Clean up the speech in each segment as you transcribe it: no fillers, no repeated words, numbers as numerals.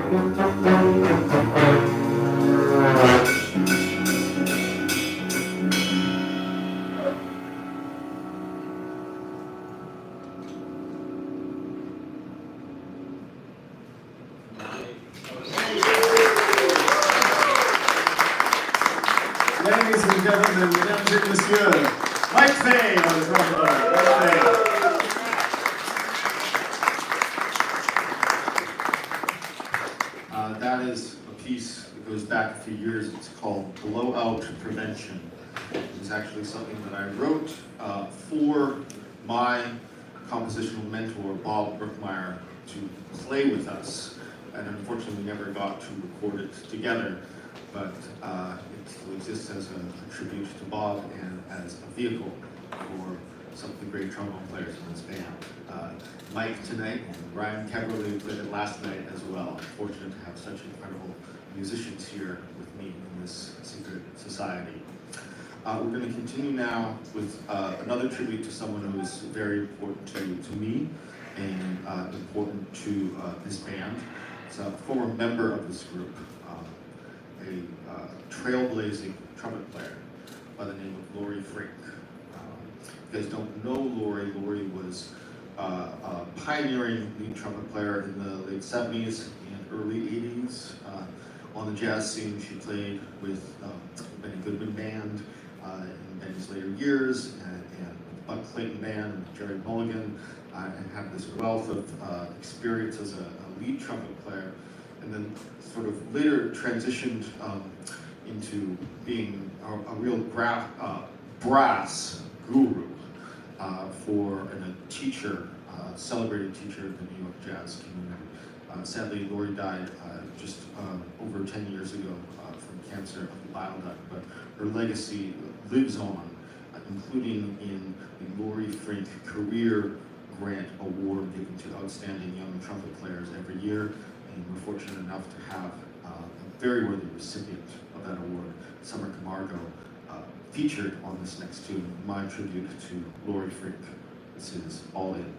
Ladies and gentlemen, mesdames et messieurs, Mike Fay on the trombone. That is a piece that goes back a few years. It's called Blowout Prevention. It was actually something that I wrote for my compositional mentor, Bob Brookmeyer, to play with us. And unfortunately, we never got to record it together. But it still exists as a tribute to Bob and as a vehicle for some of the great trombone players in this band. Mike tonight and Ryan Keverly played it last night as well. I'm fortunate to have such incredible musicians here with me in this secret society. We're going to continue now with another tribute to someone who is very important to me and important to this band. It's a former member of this group. A trailblazing trumpet player by the name of Laurie Frink. If you guys don't know Laurie, Laurie was a pioneering lead trumpet player in the late 70s and early 80s. On the jazz scene, she played with Benny Goodman Band in Benny's later years, and Buck Clayton Band, and Jerry Mulligan, and had this wealth of experience as a lead trumpet player. And then sort of later transitioned into being a real brass guru and a teacher, celebrated teacher of the New York jazz community. Sadly, Laurie died just over 10 years ago from cancer of bile duct, but her legacy lives on, including in the Laurie Frink Career Grant Award given to outstanding young trumpet players every year. And we're fortunate enough to have a very worthy recipient of that award, Summer Camargo, featured on this next tune, my tribute to Laurie Frink. This is All In.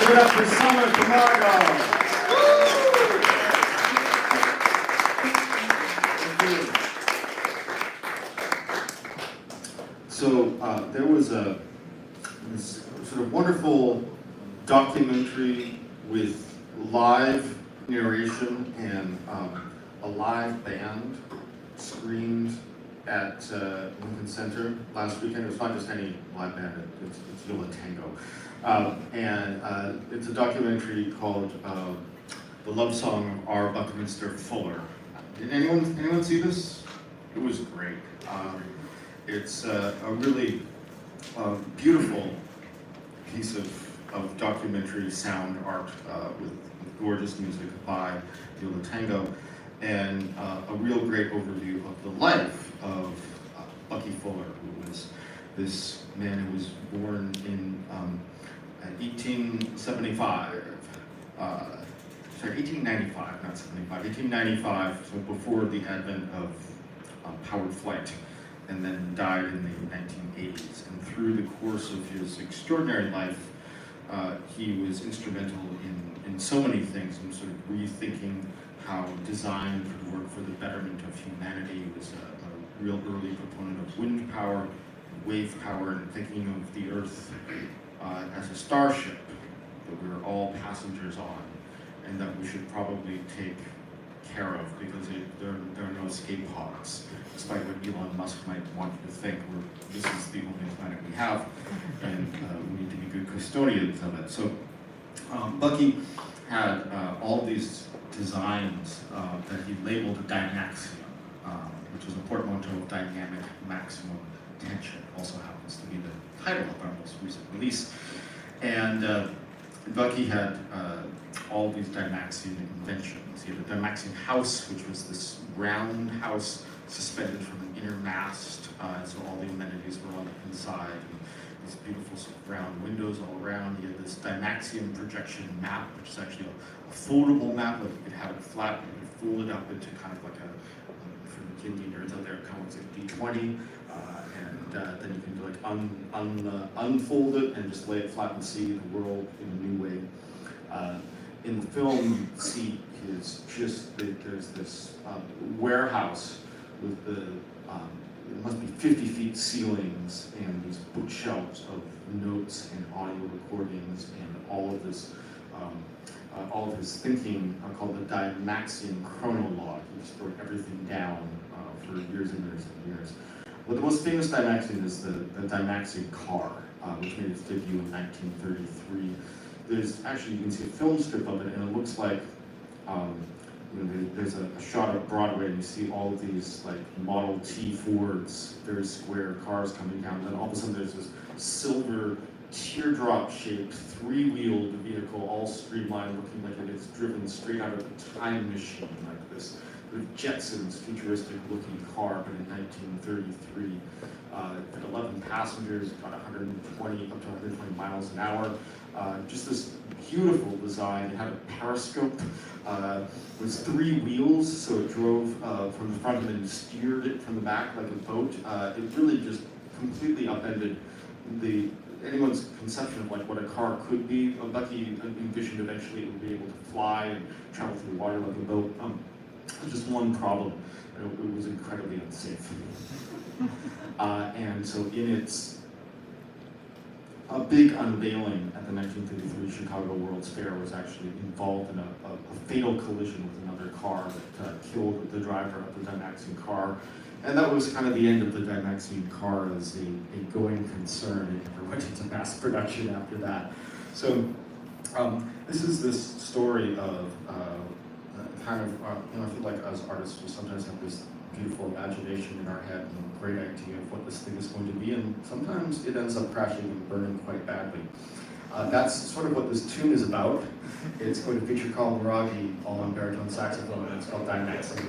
Give it up for Summer Camargo. So there was this sort of wonderful documentary with live narration and a live band screened at Lincoln Center last weekend. It was not just any live band, it's Viola Tango. And it's a documentary called The Love Song of R. Buckminster Fuller. Did anyone see this? It was great. It's a really beautiful piece of documentary sound art with gorgeous music by Viola Tango, and a real great overview of the life of Bucky Fuller, who was this man who was born in 1875, sorry, 1895, not 75, 1895, so before the advent of powered flight, and then died in the 1980s. And through the course of his extraordinary life, he was instrumental in so many things, in sort of rethinking how design could work for the betterment of humanity. He was a real early proponent of wind power, wave power, and thinking of the Earth as a starship that we were all passengers on, and that we should probably take care of because there are no escape pods, despite what Elon Musk might want you to think. This is the only planet we have, and we need to be good custodians of it. So Bucky had all these designs that he labeled Dymaxion, which was a portmanteau of dynamic maximum tension. Also happens to be the title of our most recent release. And Bucky had all these Dymaxion inventions. He had a Dymaxion house, which was this round house suspended from an inner mast, so all the amenities were on the inside. And these beautiful sort of round windows all around. He had this Dymaxion projection map, which is actually a foldable map. Like you could have it flat, you could fold it up into kind of like for the kidney nerds out there, kind of like a D20. And then you can like unfold it and just lay it flat and see the world in a new way. In the film, you see there's this warehouse with it must be 50 feet ceilings and these bookshelves of notes and audio recordings and all of his thinking called the Dymaxion chronologue. He just wrote everything down for years and years and years. But the most famous Dymaxion is the Dymaxion car, which made its debut in 1933. There's actually, you can see a film strip of it, and it looks like there's a shot of Broadway, and you see all of these like Model T Fords, very square cars coming down. And then all of a sudden, there's this silver teardrop-shaped, three-wheeled vehicle, all streamlined, looking like it's driven straight out of a time machine, like this sort of Jetsons futuristic-looking car, but in 1933. It had 11 passengers, got 120 up to 120 miles an hour. Just this beautiful design. It had a periscope. It was three wheels, so it drove from the front and then steered it from the back like a boat. It really just completely upended anyone's conception of like what a car could be. Bucky envisioned eventually it would be able to fly and travel through the water like a boat. Just one problem, it was incredibly unsafe. And so in its a big unveiling at the 1933 Chicago World's Fair was actually involved in a fatal collision with another car that killed the driver of the Dymaxion car. And that was kind of the end of the Dymaxion car as a going concern. It never went into mass production after that. So this is this story of kind of, I feel like as artists we sometimes have this beautiful imagination in our head and a great idea of what this thing is going to be, and sometimes it ends up crashing and burning quite badly. That's sort of what this tune is about. It's going to feature Colin Miraghi, all on baritone saxophone, and it's called Dymaxion.